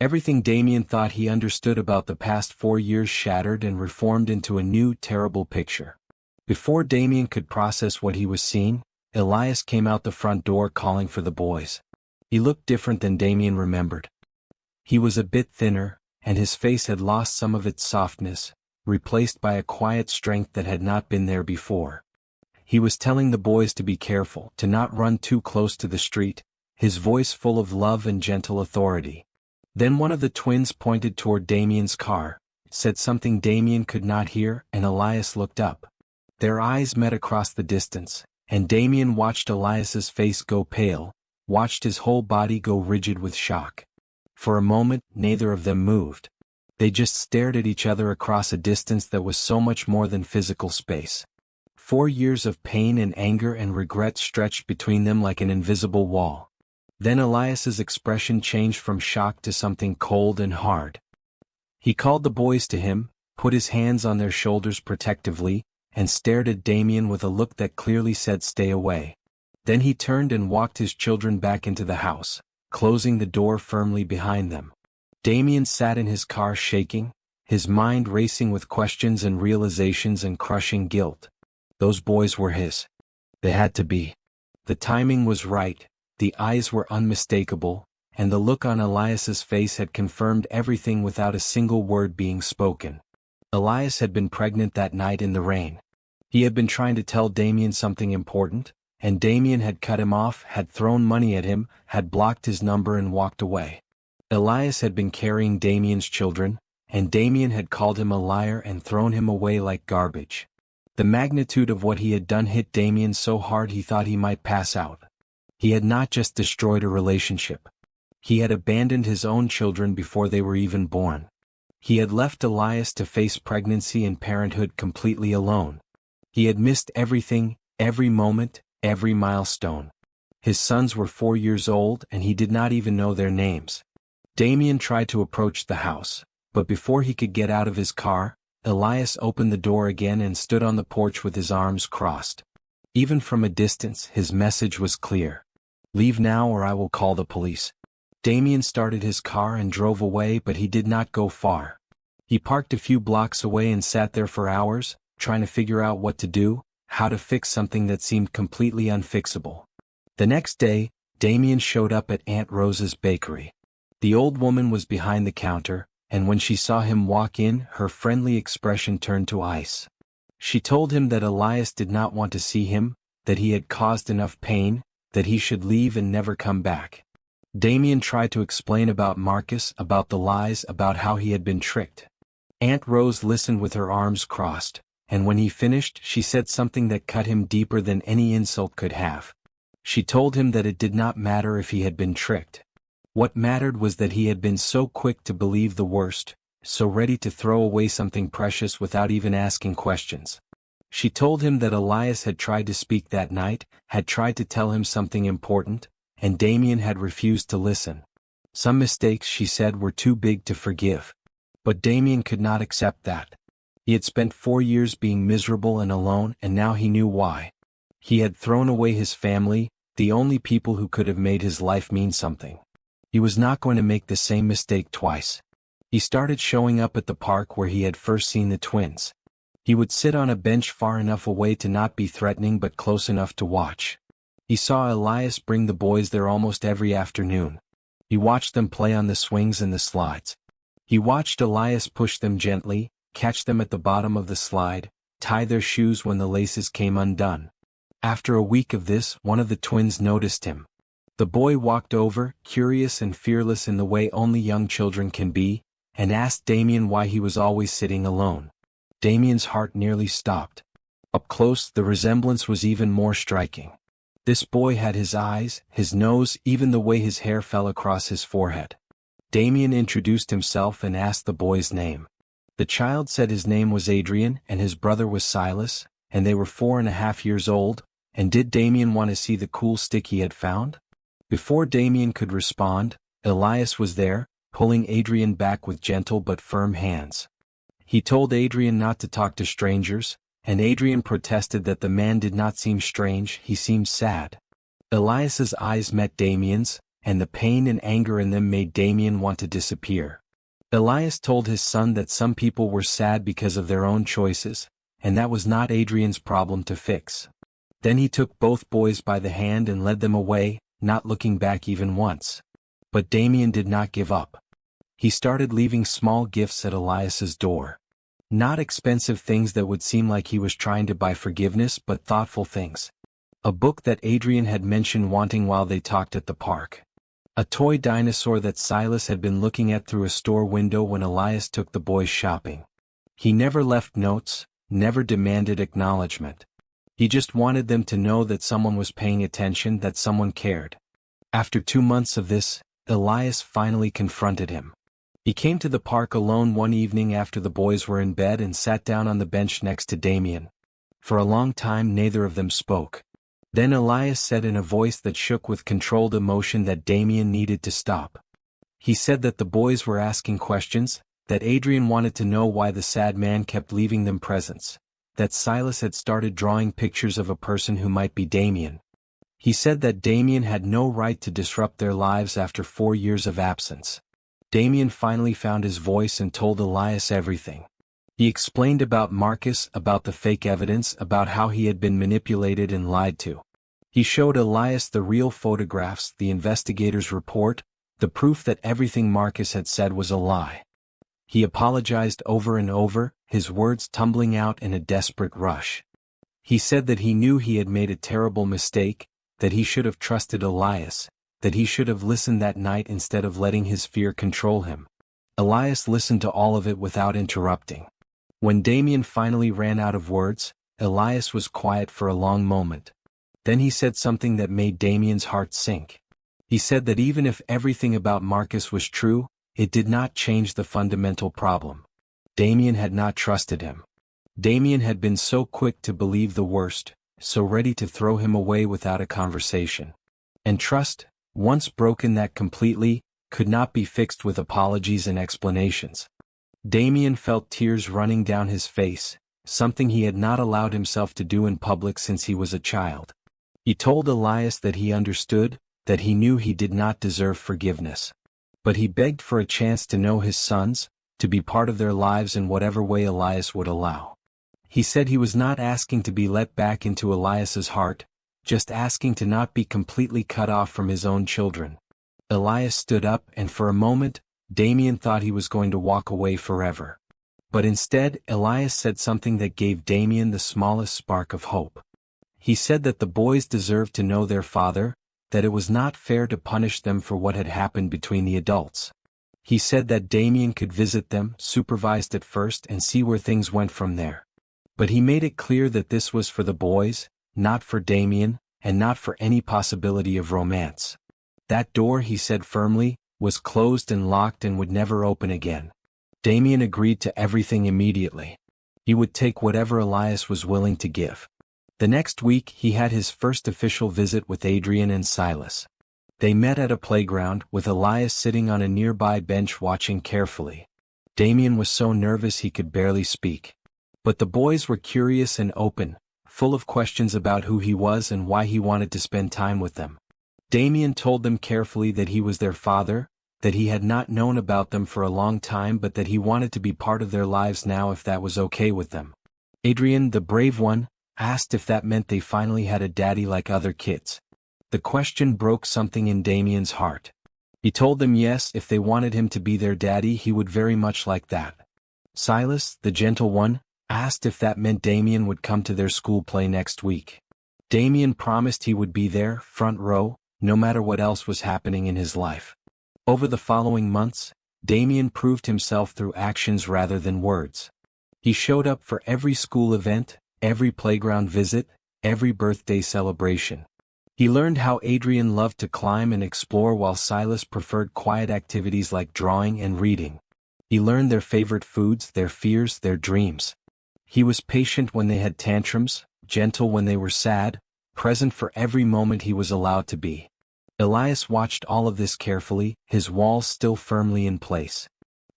Everything Damian thought he understood about the past 4 years shattered and reformed into a new, terrible picture. Before Damian could process what he was seeing, Elias came out the front door calling for the boys. He looked different than Damian remembered. He was a bit thinner, and his face had lost some of its softness, replaced by a quiet strength that had not been there before. He was telling the boys to be careful, to not run too close to the street, his voice full of love and gentle authority. Then one of the twins pointed toward Damian's car, said something Damian could not hear, and Elias looked up. Their eyes met across the distance, and Damian watched Elias's face go pale, watched his whole body go rigid with shock. For a moment, neither of them moved. They just stared at each other across a distance that was so much more than physical space. 4 years of pain and anger and regret stretched between them like an invisible wall. Then Elias's expression changed from shock to something cold and hard. He called the boys to him, put his hands on their shoulders protectively, and stared at Damian with a look that clearly said stay away. Then he turned and walked his children back into the house, closing the door firmly behind them. Damian sat in his car shaking, his mind racing with questions and realizations and crushing guilt. Those boys were his. They had to be. The timing was right, the eyes were unmistakable, and the look on Elias's face had confirmed everything without a single word being spoken. Elias had been pregnant that night in the rain. He had been trying to tell Damian something important, and Damian had cut him off, had thrown money at him, had blocked his number and walked away. Elias had been carrying Damian's children, and Damian had called him a liar and thrown him away like garbage. The magnitude of what he had done hit Damian so hard he thought he might pass out. He had not just destroyed a relationship. He had abandoned his own children before they were even born. He had left Elias to face pregnancy and parenthood completely alone. He had missed everything, every moment, every milestone. His sons were 4 years old and he did not even know their names. Damian tried to approach the house, but before he could get out of his car, Elias opened the door again and stood on the porch with his arms crossed. Even from a distance, his message was clear. Leave now or I will call the police. Damian started his car and drove away, but he did not go far. He parked a few blocks away and sat there for hours, trying to figure out what to do, how to fix something that seemed completely unfixable. The next day, Damian showed up at Aunt Rose's bakery. The old woman was behind the counter, and when she saw him walk in, her friendly expression turned to ice. She told him that Elias did not want to see him, that he had caused enough pain, that he should leave and never come back. Damian tried to explain about Marcus, about the lies, about how he had been tricked. Aunt Rose listened with her arms crossed, and when he finished, she said something that cut him deeper than any insult could have. She told him that it did not matter if he had been tricked. What mattered was that he had been so quick to believe the worst, so ready to throw away something precious without even asking questions. She told him that Elias had tried to speak that night, had tried to tell him something important, and Damian had refused to listen. Some mistakes, she said, were too big to forgive. But Damian could not accept that. He had spent 4 years being miserable and alone, and now he knew why. He had thrown away his family, the only people who could have made his life mean something. He was not going to make the same mistake twice. He started showing up at the park where he had first seen the twins. He would sit on a bench far enough away to not be threatening but close enough to watch. He saw Elias bring the boys there almost every afternoon. He watched them play on the swings and the slides. He watched Elias push them gently, catch them at the bottom of the slide, tie their shoes when the laces came undone. After a week of this, one of the twins noticed him. The boy walked over, curious and fearless in the way only young children can be, and asked Damian why he was always sitting alone. Damian's heart nearly stopped. Up close, the resemblance was even more striking. This boy had his eyes, his nose, even the way his hair fell across his forehead. Damian introduced himself and asked the boy's name. The child said his name was Adrian and his brother was Silas, and they were 4.5 years old, and did Damian want to see the cool stick he had found? Before Damian could respond, Elias was there, pulling Adrian back with gentle but firm hands. He told Adrian not to talk to strangers, and Adrian protested that the man did not seem strange, he seemed sad. Elias's eyes met Damian's, and the pain and anger in them made Damian want to disappear. Elias told his son that some people were sad because of their own choices, and that was not Adrian's problem to fix. Then he took both boys by the hand and led them away, not looking back even once. But Damian did not give up. He started leaving small gifts at Elias's door. Not expensive things that would seem like he was trying to buy forgiveness, but thoughtful things. A book that Adrian had mentioned wanting while they talked at the park. A toy dinosaur that Silas had been looking at through a store window when Elias took the boys shopping. He never left notes, never demanded acknowledgement. He just wanted them to know that someone was paying attention, that someone cared. After 2 months of this, Elias finally confronted him. He came to the park alone one evening after the boys were in bed and sat down on the bench next to Damian. For a long time neither of them spoke. Then Elias said in a voice that shook with controlled emotion that Damian needed to stop. He said that the boys were asking questions, that Adrian wanted to know why the sad man kept leaving them presents, that Silas had started drawing pictures of a person who might be Damian. He said that Damian had no right to disrupt their lives after 4 years of absence. Damian finally found his voice and told Elias everything. He explained about Marcus, about the fake evidence, about how he had been manipulated and lied to. He showed Elias the real photographs, the investigator's report, the proof that everything Marcus had said was a lie. He apologized over and over, his words tumbling out in a desperate rush. He said that he knew he had made a terrible mistake, that he should have trusted Elias, that he should have listened that night instead of letting his fear control him. Elias listened to all of it without interrupting. When Damian finally ran out of words, Elias was quiet for a long moment. Then he said something that made Damian's heart sink. He said that even if everything about Marcus was true, it did not change the fundamental problem. Damian had not trusted him. Damian had been so quick to believe the worst, so ready to throw him away without a conversation. And trust, once broken that completely, could not be fixed with apologies and explanations. Damian felt tears running down his face, something he had not allowed himself to do in public since he was a child. He told Elias that he understood, that he knew he did not deserve forgiveness. But he begged for a chance to know his sons, to be part of their lives in whatever way Elias would allow. He said he was not asking to be let back into Elias's heart, just asking to not be completely cut off from his own children. Elias stood up and for a moment, Damian thought he was going to walk away forever. But instead, Elias said something that gave Damian the smallest spark of hope. He said that the boys deserved to know their father, that it was not fair to punish them for what had happened between the adults. He said that Damian could visit them, supervised at first, and see where things went from there. But he made it clear that this was for the boys, not for Damian, and not for any possibility of romance. That door, he said firmly, was closed and locked and would never open again. Damian agreed to everything immediately. He would take whatever Elias was willing to give. The next week he had his first official visit with Adrian and Silas. They met at a playground, with Elias sitting on a nearby bench watching carefully. Damian was so nervous he could barely speak. But the boys were curious and open, full of questions about who he was and why he wanted to spend time with them. Damian told them carefully that he was their father, that he had not known about them for a long time but that he wanted to be part of their lives now if that was okay with them. Adrian, the brave one, asked if that meant they finally had a daddy like other kids. The question broke something in Damian's heart. He told them yes, if they wanted him to be their daddy he would very much like that. Silas, the gentle one, asked if that meant Damian would come to their school play next week. Damian promised he would be there, front row, no matter what else was happening in his life. Over the following months, Damian proved himself through actions rather than words. He showed up for every school event, every playground visit, every birthday celebration. He learned how Adrian loved to climb and explore while Silas preferred quiet activities like drawing and reading. He learned their favorite foods, their fears, their dreams. He was patient when they had tantrums, gentle when they were sad, present for every moment he was allowed to be. Elias watched all of this carefully, his walls still firmly in place.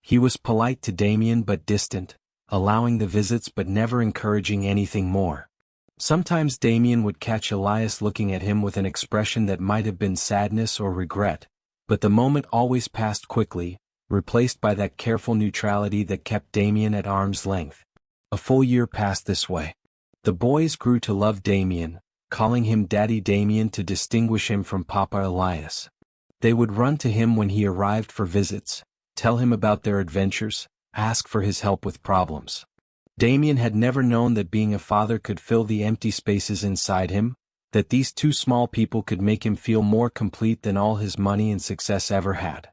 He was polite to Damian but distant, allowing the visits but never encouraging anything more. Sometimes Damian would catch Elias looking at him with an expression that might have been sadness or regret, but the moment always passed quickly, replaced by that careful neutrality that kept Damian at arm's length. A full year passed this way. The boys grew to love Damian, calling him Daddy Damian to distinguish him from Papa Elias. They would run to him when he arrived for visits, tell him about their adventures, ask for his help with problems. Damian had never known that being a father could fill the empty spaces inside him, that these two small people could make him feel more complete than all his money and success ever had.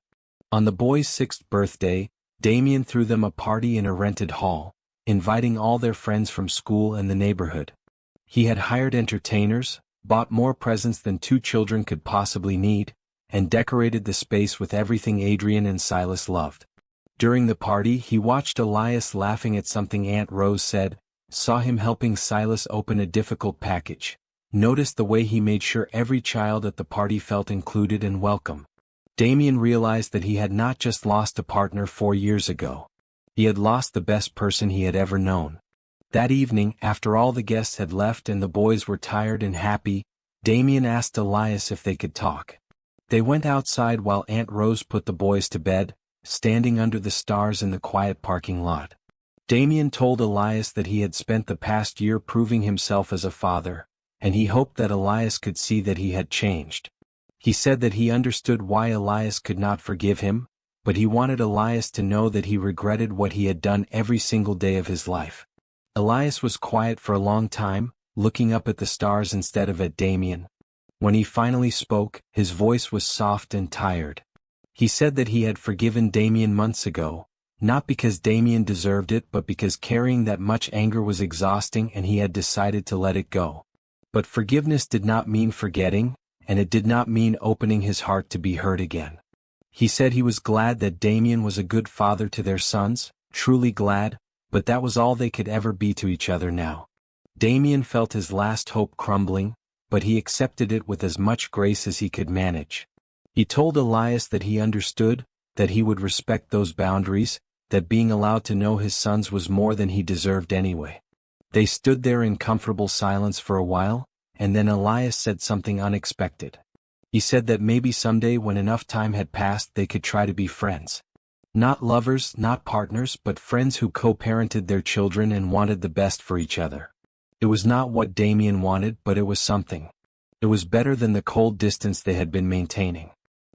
On the boys' 6th birthday, Damian threw them a party in a rented hall, inviting all their friends from school and the neighborhood. He had hired entertainers, bought more presents than 2 children could possibly need, and decorated the space with everything Adrian and Silas loved. During the party, he watched Elias laughing at something Aunt Rose said, saw him helping Silas open a difficult package, noticed the way he made sure every child at the party felt included and welcome. Damian realized that he had not just lost a partner 4 years ago. He had lost the best person he had ever known. That evening, after all the guests had left and the boys were tired and happy, Damian asked Elias if they could talk. They went outside while Aunt Rose put the boys to bed, standing under the stars in the quiet parking lot. Damian told Elias that he had spent the past year proving himself as a father, and he hoped that Elias could see that he had changed. He said that he understood why Elias could not forgive him, but he wanted Elias to know that he regretted what he had done every single day of his life. Elias was quiet for a long time, looking up at the stars instead of at Damian. When he finally spoke, his voice was soft and tired. He said that he had forgiven Damian months ago, not because Damian deserved it but because carrying that much anger was exhausting and he had decided to let it go. But forgiveness did not mean forgetting, and it did not mean opening his heart to be hurt again. He said he was glad that Damian was a good father to their sons, truly glad, but that was all they could ever be to each other now. Damian felt his last hope crumbling, but he accepted it with as much grace as he could manage. He told Elias that he understood, that he would respect those boundaries, that being allowed to know his sons was more than he deserved anyway. They stood there in comfortable silence for a while, and then Elias said something unexpected. He said that maybe someday when enough time had passed they could try to be friends. Not lovers, not partners, but friends who co-parented their children and wanted the best for each other. It was not what Damian wanted, but it was something. It was better than the cold distance they had been maintaining.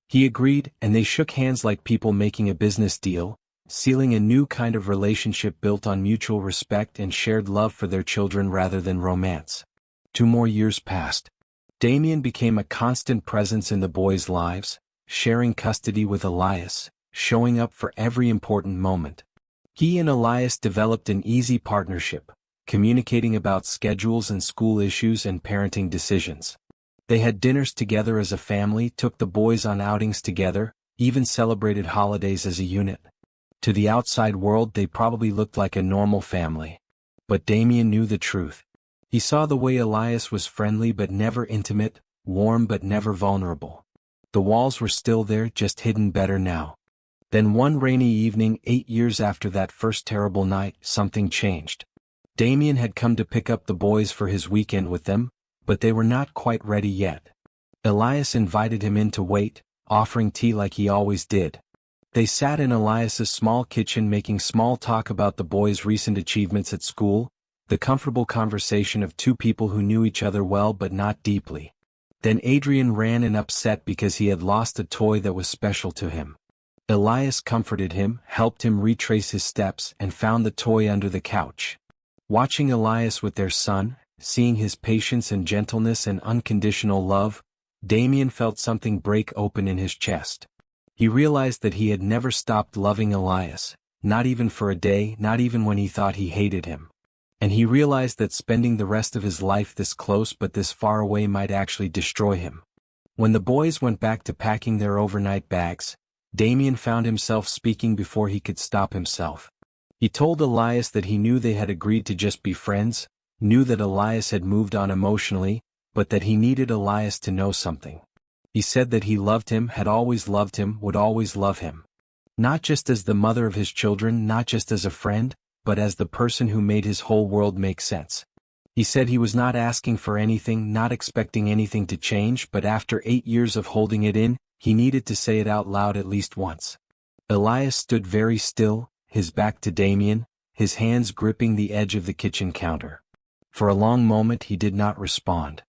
He agreed, and they shook hands like people making a business deal, sealing a new kind of relationship built on mutual respect and shared love for their children rather than romance. 2 more years passed. Damian became a constant presence in the boys' lives, sharing custody with Elias, showing up for every important moment. He and Elias developed an easy partnership, communicating about schedules and school issues and parenting decisions. They had dinners together as a family, took the boys on outings together, even celebrated holidays as a unit. To the outside world they probably looked like a normal family. But Damian knew the truth. He saw the way Elias was friendly but never intimate, warm but never vulnerable. The walls were still there, just hidden better now. Then one rainy evening 8 years after that first terrible night, something changed. Damian had come to pick up the boys for his weekend with them, but they were not quite ready yet. Elias invited him in to wait, offering tea like he always did. They sat in Elias's small kitchen making small talk about the boys' recent achievements at school, the comfortable conversation of 2 people who knew each other well but not deeply. Then Adrian ran in upset because he had lost a toy that was special to him. Elias comforted him, helped him retrace his steps, and found the toy under the couch. Watching Elias with their son, seeing his patience and gentleness and unconditional love, Damian felt something break open in his chest. He realized that he had never stopped loving Elias, not even for a day, not even when he thought he hated him. And he realized that spending the rest of his life this close but this far away might actually destroy him. When the boys went back to packing their overnight bags, Damian found himself speaking before he could stop himself. He told Elias that he knew they had agreed to just be friends, knew that Elias had moved on emotionally, but that he needed Elias to know something. He said that he loved him, had always loved him, would always love him. Not just as the mother of his children, not just as a friend, but as the person who made his whole world make sense. He said he was not asking for anything, not expecting anything to change, but after 8 years of holding it in, he needed to say it out loud at least once. Elias stood very still, his back to Damian, his hands gripping the edge of the kitchen counter. For a long moment he did not respond.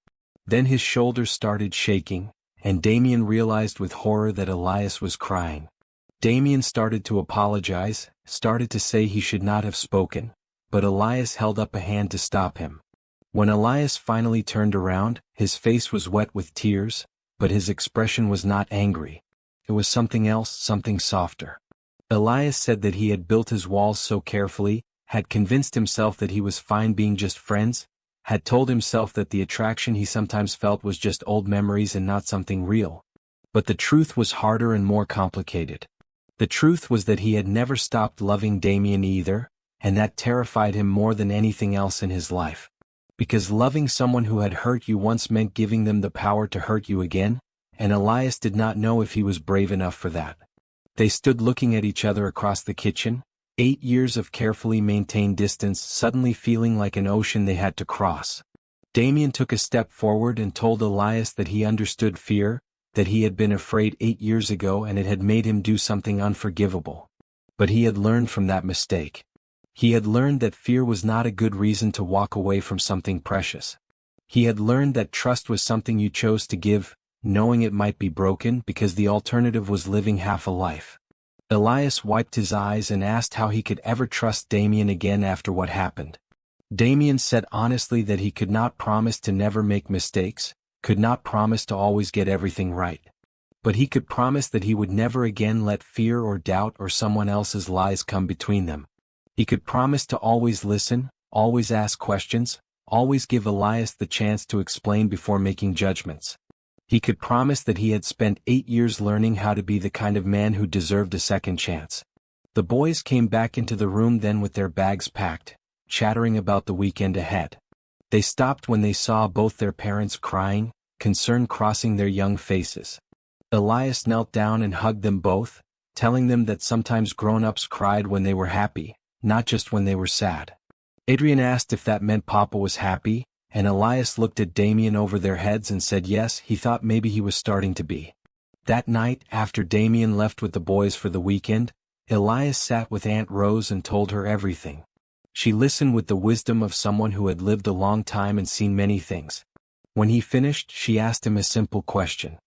Then his shoulders started shaking, and Damian realized with horror that Elias was crying. Damian started to apologize, started to say he should not have spoken, but Elias held up a hand to stop him. When Elias finally turned around, his face was wet with tears, but his expression was not angry. It was something else, something softer. Elias said that he had built his walls so carefully, had convinced himself that he was fine being just friends, had told himself that the attraction he sometimes felt was just old memories and not something real. But the truth was harder and more complicated. The truth was that he had never stopped loving Damian either, and that terrified him more than anything else in his life. Because loving someone who had hurt you once meant giving them the power to hurt you again, and Elias did not know if he was brave enough for that. They stood looking at each other across the kitchen, 8 years of carefully maintained distance suddenly feeling like an ocean they had to cross. Damian took a step forward and told Elias that he understood fear, that he had been afraid 8 years ago and it had made him do something unforgivable. But he had learned from that mistake. He had learned that fear was not a good reason to walk away from something precious. He had learned that trust was something you chose to give, knowing it might be broken because the alternative was living half a life. Elias wiped his eyes and asked how he could ever trust Damian again after what happened. Damian said honestly that he could not promise to never make mistakes, could not promise to always get everything right. But he could promise that he would never again let fear or doubt or someone else's lies come between them. He could promise to always listen, always ask questions, always give Elias the chance to explain before making judgments. He could promise that he had spent 8 years learning how to be the kind of man who deserved a second chance. The boys came back into the room then with their bags packed, chattering about the weekend ahead. They stopped when they saw both their parents crying, concern crossing their young faces. Elias knelt down and hugged them both, telling them that sometimes grown-ups cried when they were happy, not just when they were sad. Adrian asked if that meant Papa was happy, and Elias looked at Damian over their heads and said yes, he thought maybe he was starting to be. That night, after Damian left with the boys for the weekend, Elias sat with Aunt Rose and told her everything. She listened with the wisdom of someone who had lived a long time and seen many things. When he finished, she asked him a simple question.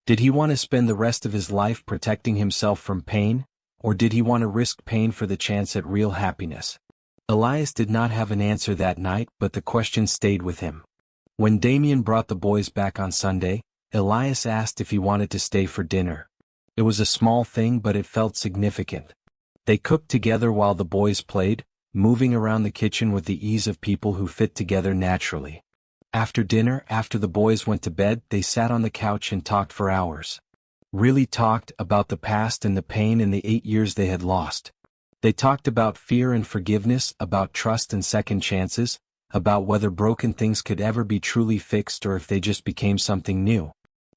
Did he want to spend the rest of his life protecting himself from pain, or did he want to risk pain for the chance at real happiness? Elias did not have an answer that night, but the question stayed with him. When Damian brought the boys back on Sunday, Elias asked if he wanted to stay for dinner. It was a small thing, but it felt significant. They cooked together while the boys played, moving around the kitchen with the ease of people who fit together naturally. After dinner, after the boys went to bed, they sat on the couch and talked for hours. Really talked about the past and the pain and the 8 years they had lost. They talked about fear and forgiveness, about trust and second chances, about whether broken things could ever be truly fixed or if they just became something new.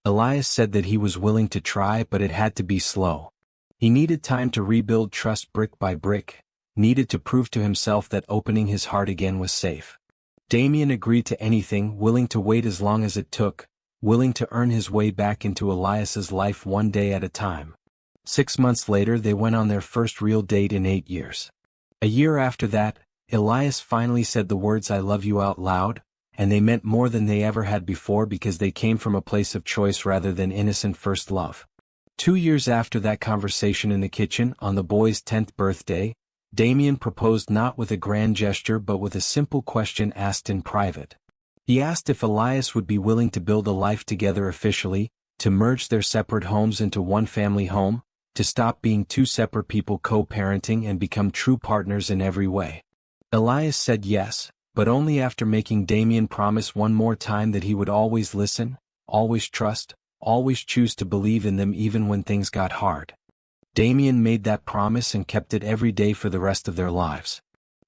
Elias said that he was willing to try, but it had to be slow. He needed time to rebuild trust brick by brick, needed to prove to himself that opening his heart again was safe. Damian agreed to anything, willing to wait as long as it took, willing to earn his way back into Elias's life one day at a time. 6 months later they went on their first real date in 8 years. A year after that, Elias finally said the words "I love you" out loud, and they meant more than they ever had before because they came from a place of choice rather than innocent first love. 2 years after that conversation in the kitchen, on the boys' 10th birthday, Damian proposed not with a grand gesture but with a simple question asked in private. He asked if Elias would be willing to build a life together officially, to merge their separate homes into one family home, to stop being two separate people co-parenting and become true partners in every way. Elias said yes, but only after making Damian promise one more time that he would always listen, always trust, always choose to believe in them even when things got hard. Damian made that promise and kept it every day for the rest of their lives.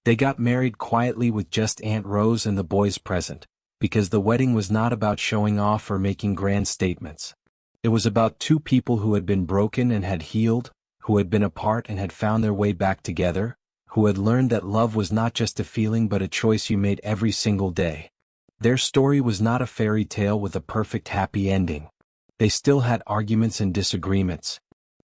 They got married quietly with just Aunt Rose and the boys present, because the wedding was not about showing off or making grand statements. It was about two people who had been broken and had healed, who had been apart and had found their way back together, who had learned that love was not just a feeling but a choice you made every single day. Their story was not a fairy tale with a perfect happy ending. They still had arguments and disagreements.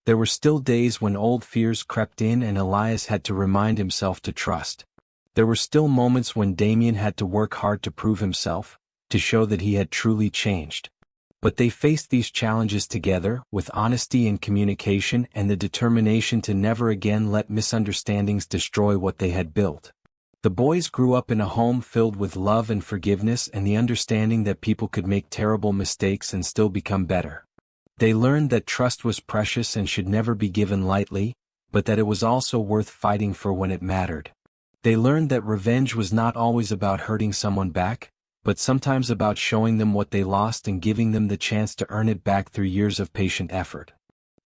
There were still days when old fears crept in and Elias had to remind himself to trust. There were still moments when Damian had to work hard to prove himself, to show that he had truly changed. But they faced these challenges together, with honesty and communication and the determination to never again let misunderstandings destroy what they had built. The boys grew up in a home filled with love and forgiveness and the understanding that people could make terrible mistakes and still become better. They learned that trust was precious and should never be given lightly, but that it was also worth fighting for when it mattered. They learned that revenge was not always about hurting someone back, but sometimes about showing them what they lost and giving them the chance to earn it back through years of patient effort.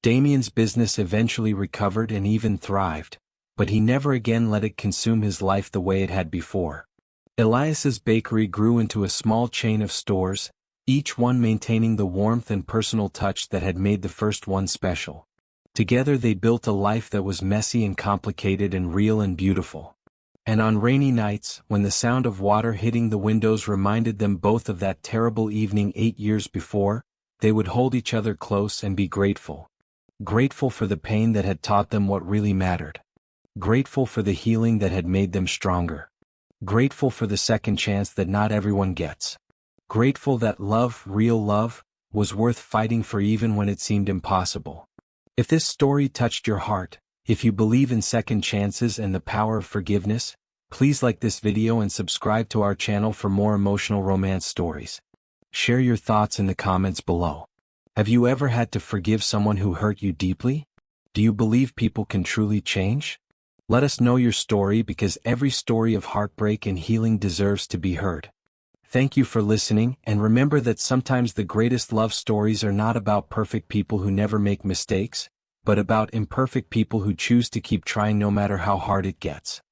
Damian's business eventually recovered and even thrived, but he never again let it consume his life the way it had before. Elias's bakery grew into a small chain of stores, each one maintaining the warmth and personal touch that had made the first one special. Together they built a life that was messy and complicated and real and beautiful. And on rainy nights, when the sound of water hitting the windows reminded them both of that terrible evening 8 years before, they would hold each other close and be grateful. Grateful for the pain that had taught them what really mattered. Grateful for the healing that had made them stronger. Grateful for the second chance that not everyone gets. Grateful that love, real love, was worth fighting for even when it seemed impossible. If this story touched your heart, if you believe in second chances and the power of forgiveness, please like this video and subscribe to our channel for more emotional romance stories. Share your thoughts in the comments below. Have you ever had to forgive someone who hurt you deeply? Do you believe people can truly change? Let us know your story, because every story of heartbreak and healing deserves to be heard. Thank you for listening, and remember that sometimes the greatest love stories are not about perfect people who never make mistakes, but about imperfect people who choose to keep trying no matter how hard it gets.